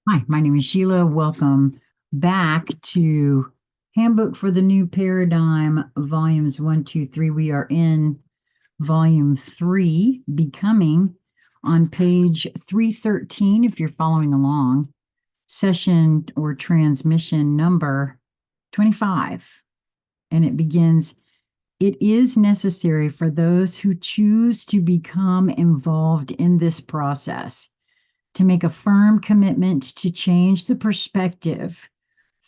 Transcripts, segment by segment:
Hi, my name is Sheila. Welcome back to Handbook for the New Paradigm, volumes 1, 2, 3. We are in volume 3, Becoming, on page 313, if you're following along, session or transmission number 25. And it begins, it is necessary for those who choose to become involved in this process to make a firm commitment to change the perspective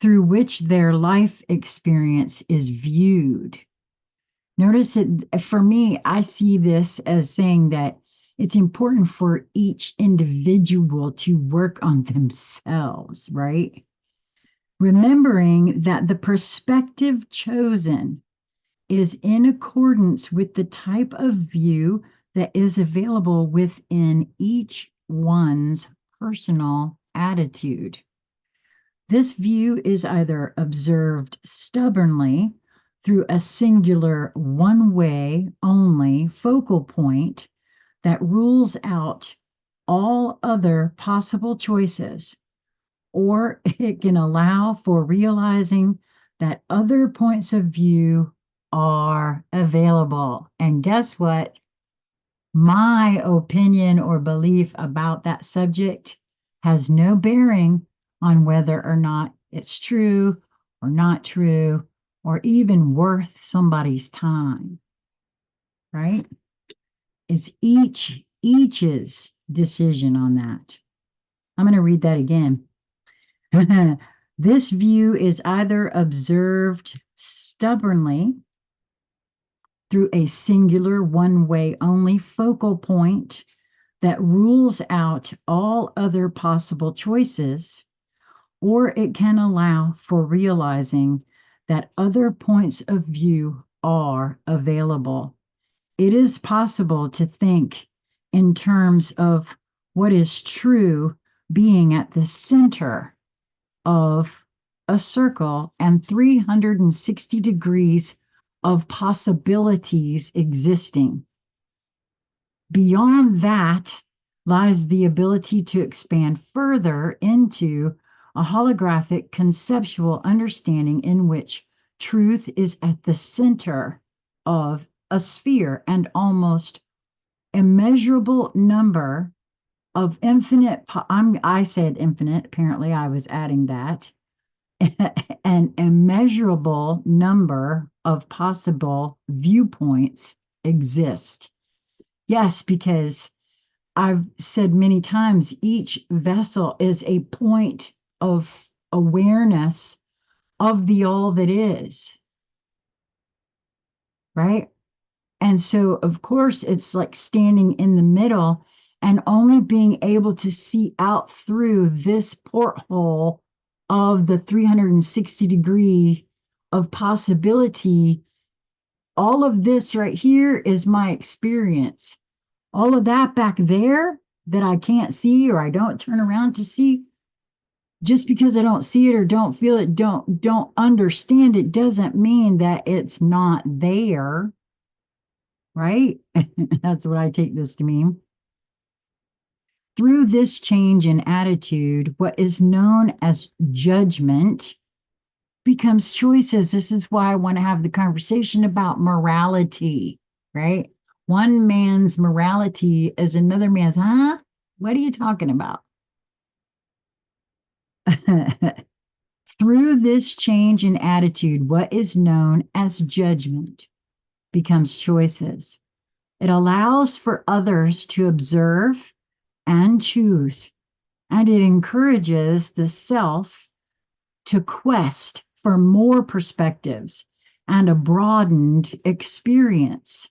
through which their life experience is viewed. Notice it, for me, I see this as saying that it's important for each individual to work on themselves, right? Remembering that the perspective chosen is in accordance with the type of view that is available within each one's personal attitude. This view is either observed stubbornly through a singular one way only focal point that rules out all other possible choices, or it can allow for realizing that other points of view are available. And guess what? My opinion or belief about that subject has no bearing on whether or not it's true or not true or even worth somebody's time, right? It's each's decision on that. I'm going to read that again. This view is either observed stubbornly through a singular one way only focal point that rules out all other possible choices, or it can allow for realizing that other points of view are available. It is possible to think in terms of what is true being at the center of a circle and 360 degrees of possibilities existing. Beyond that lies the ability to expand further into a holographic conceptual understanding in which truth is at the center of a sphere and almost immeasurable number of infinite, I said infinite, apparently I was adding that, an immeasurable number of possible viewpoints exist. Yes, because I've said many times each vessel is a point of awareness of the all that is, right? And so, of course, it's like standing in the middle and only being able to see out through this porthole of the 360 degree of possibility. All of this right here is my experience. All of that back there that I can't see or I don't turn around to see, just because I don't see it or don't feel it, don't understand it, doesn't mean that it's not there, right? That's what I take this to mean. Through this change in attitude, what is known as judgment becomes choices. This is why I want to have the conversation about morality, right? One man's morality is another man's, huh? What are you talking about? Through this change in attitude, what is known as judgment becomes choices. It allows for others to observe and choose, and it encourages the self to quest for more perspectives and a broadened experience.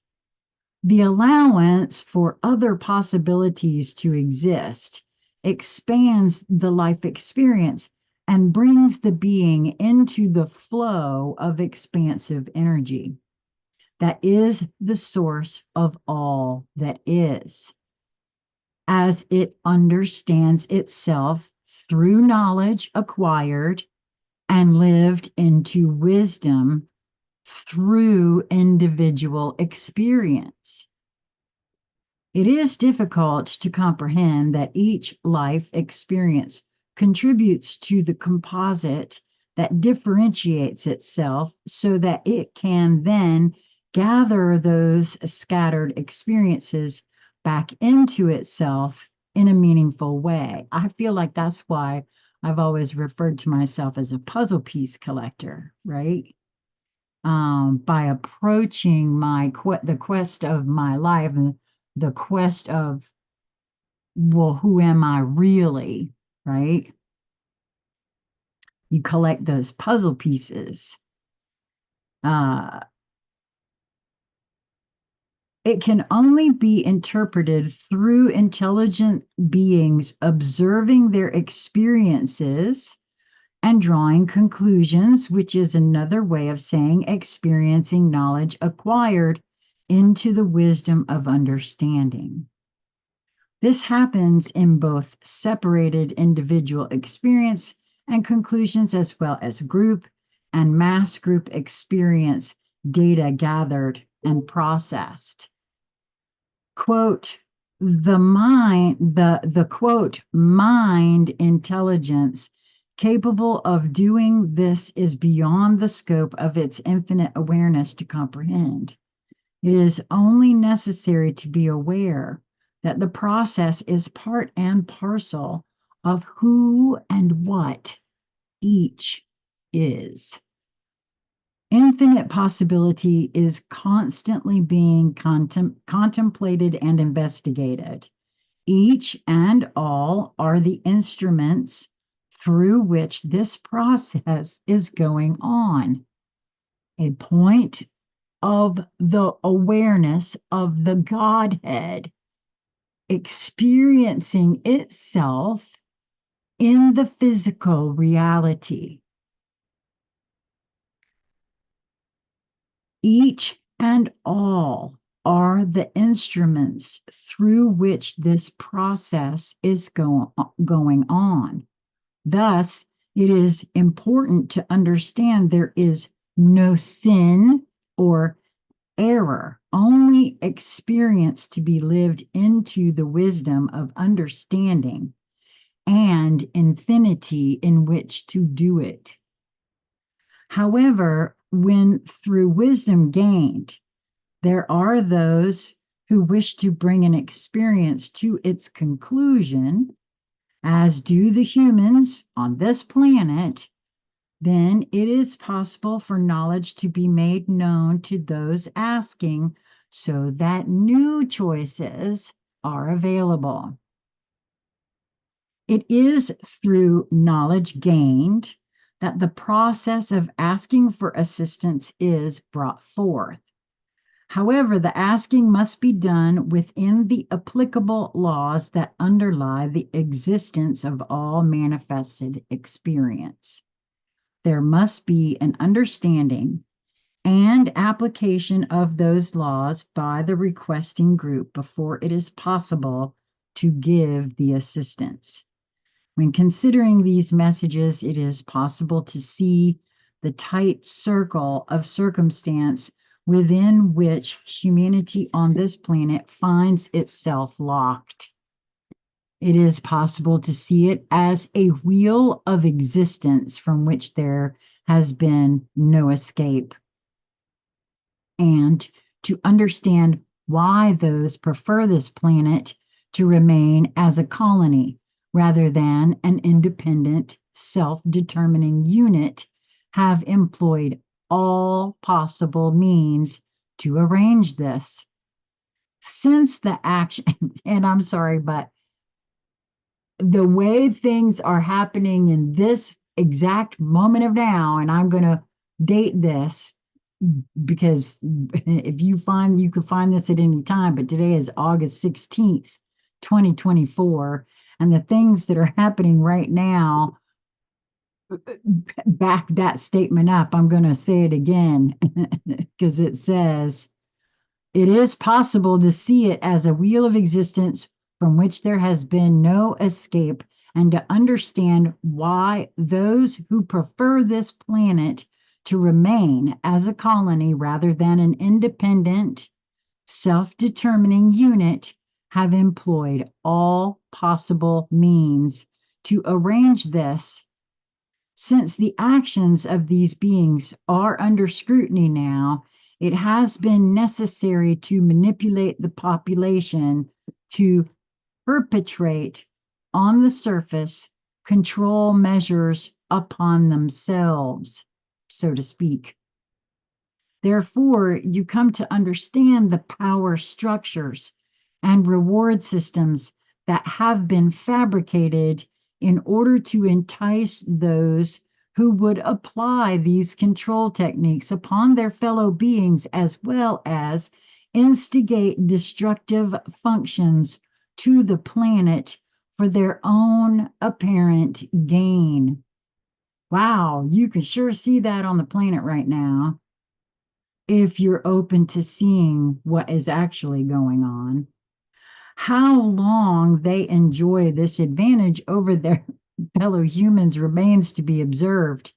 The allowance for other possibilities to exist expands the life experience and brings the being into the flow of expansive energy that is the source of all that is, as it understands itself through knowledge acquired and lived into wisdom through individual experience. It is difficult to comprehend that each life experience contributes to the composite that differentiates itself so that it can then gather those scattered experiences back into itself in a meaningful way. I feel like that's why I've always referred to myself as a puzzle piece collector, right? By approaching the quest of my life and the quest of, well, who am I really, right? You collect those puzzle pieces. It can only be interpreted through intelligent beings observing their experiences and drawing conclusions, which is another way of saying experiencing knowledge acquired into the wisdom of understanding. This happens in both separated individual experience and conclusions, as well as group and mass group experience data gathered and processed. Quote, the quote, mind intelligence capable of doing this is beyond the scope of its infinite awareness to comprehend. It is only necessary to be aware that the process is part and parcel of who and what each is. Infinite possibility is constantly being contemplated and investigated. Each and all are the instruments through which this process is going on. A point of the awareness of the Godhead experiencing itself in the physical reality. Each and all are the instruments through which this process is going on. Thus, it is important to understand there is no sin or error, only experience to be lived into the wisdom of understanding and infinity in which to do it. However, when through wisdom gained, there are those who wish to bring an experience to its conclusion, as do the humans on this planet, then it is possible for knowledge to be made known to those asking so that new choices are available. It is through knowledge gained that the process of asking for assistance is brought forth. However, the asking must be done within the applicable laws that underlie the existence of all manifested experience. There must be an understanding and application of those laws by the requesting group before it is possible to give the assistance. When considering these messages, it is possible to see the tight circle of circumstance within which humanity on this planet finds itself locked. It is possible to see it as a wheel of existence from which there has been no escape, and to understand why those prefer this planet to remain as a colony rather than an independent, self-determining unit have employed all possible means to arrange this. Since the action, and I'm sorry, but the way things are happening in this exact moment of now, and I'm going to date this because if you can find this at any time, but today is August 16th, 2024, and the things that are happening right now back that statement up. I'm going to say it again because it says, it is possible to see it as a wheel of existence from which there has been no escape, and to understand why those who prefer this planet to remain as a colony rather than an independent, self-determining unit have employed all possible means to arrange this. Since the actions of these beings are under scrutiny now, it has been necessary to manipulate the population to perpetrate on the surface control measures upon themselves, so to speak. Therefore, you come to understand the power structures and reward systems that have been fabricated in order to entice those who would apply these control techniques upon their fellow beings, as well as instigate destructive functions to the planet for their own apparent gain. Wow, you can sure see that on the planet right now if you're open to seeing what is actually going on. How long they enjoy this advantage over their fellow humans remains to be observed.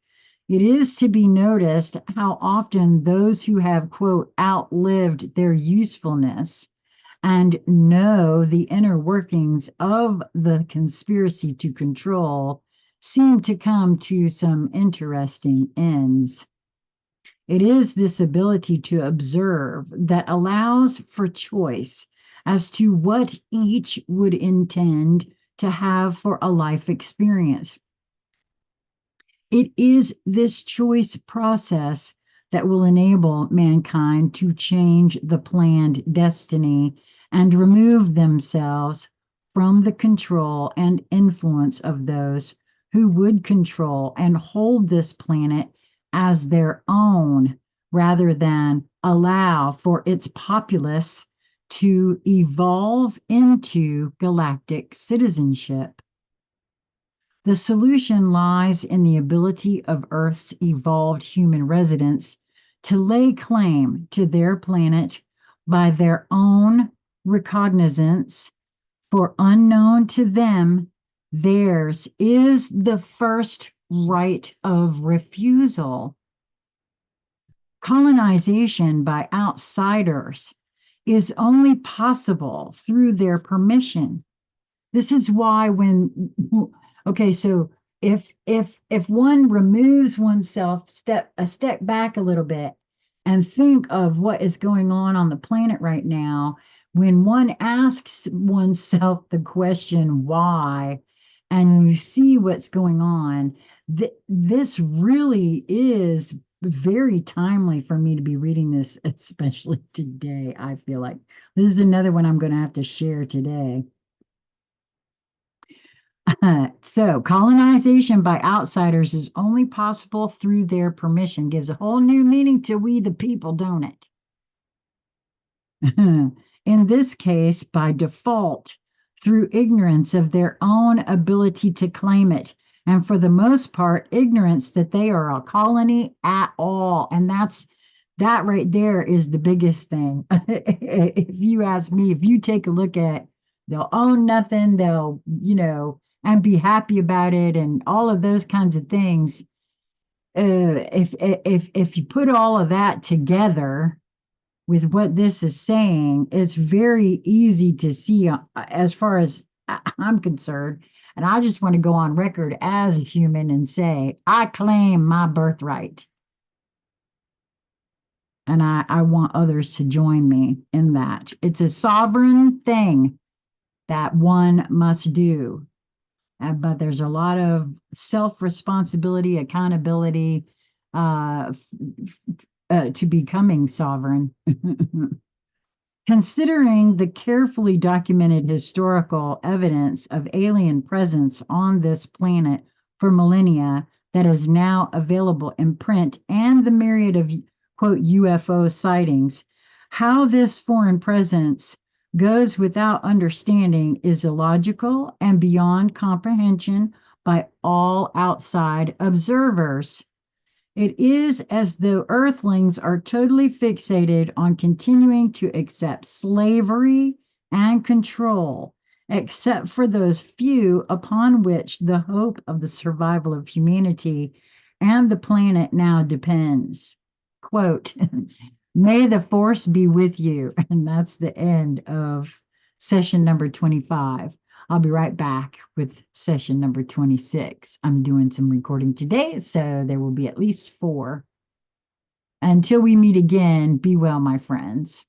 It is to be noticed how often those who have, quote, outlived their usefulness and know the inner workings of the conspiracy to control seem to come to some interesting ends. It is this ability to observe that allows for choice as to what each would intend to have for a life experience. It is this choice process that will enable mankind to change the planned destiny and remove themselves from the control and influence of those who would control and hold this planet as their own, rather than allow for its populace to evolve into galactic citizenship. The solution lies in the ability of Earth's evolved human residents to lay claim to their planet by their own recognizance, for unknown to them, theirs is the first right of refusal. Colonization by outsiders is only possible through their permission. This is why okay, so if one removes oneself a step back a little bit and think of what is going on the planet right now, when one asks oneself the question why, and you see what's going on, this really is very timely for me to be reading this, especially today. I feel like this is another one I'm going to have to share today. So, colonization by outsiders is only possible through their permission. Gives a whole new meaning to we the people, don't it? In this case, by default, through ignorance of their own ability to claim it, and for the most part, ignorance that they are a colony at all. And that right there is the biggest thing. If you ask me, if you take a look at, they'll own nothing, they'll, and be happy about it, and all of those kinds of things. If you put all of that together with what this is saying, it's very easy to see as far as I'm concerned. And I just want to go on record as a human and say, I claim my birthright. And I want others to join me in that. It's a sovereign thing that one must do. But there's a lot of self-responsibility, accountability to becoming sovereign. Considering the carefully documented historical evidence of alien presence on this planet for millennia that is now available in print, and the myriad of, quote, UFO sightings, how this foreign presence goes without understanding is illogical and beyond comprehension by all outside observers. It is as though Earthlings are totally fixated on continuing to accept slavery and control, except for those few upon which the hope of the survival of humanity and the planet now depends. Quote, may the force be with you. And that's the end of session number 25. I'll be right back with session number 26. I'm doing some recording today, so there will be at least 4. Until we meet again, be well, my friends.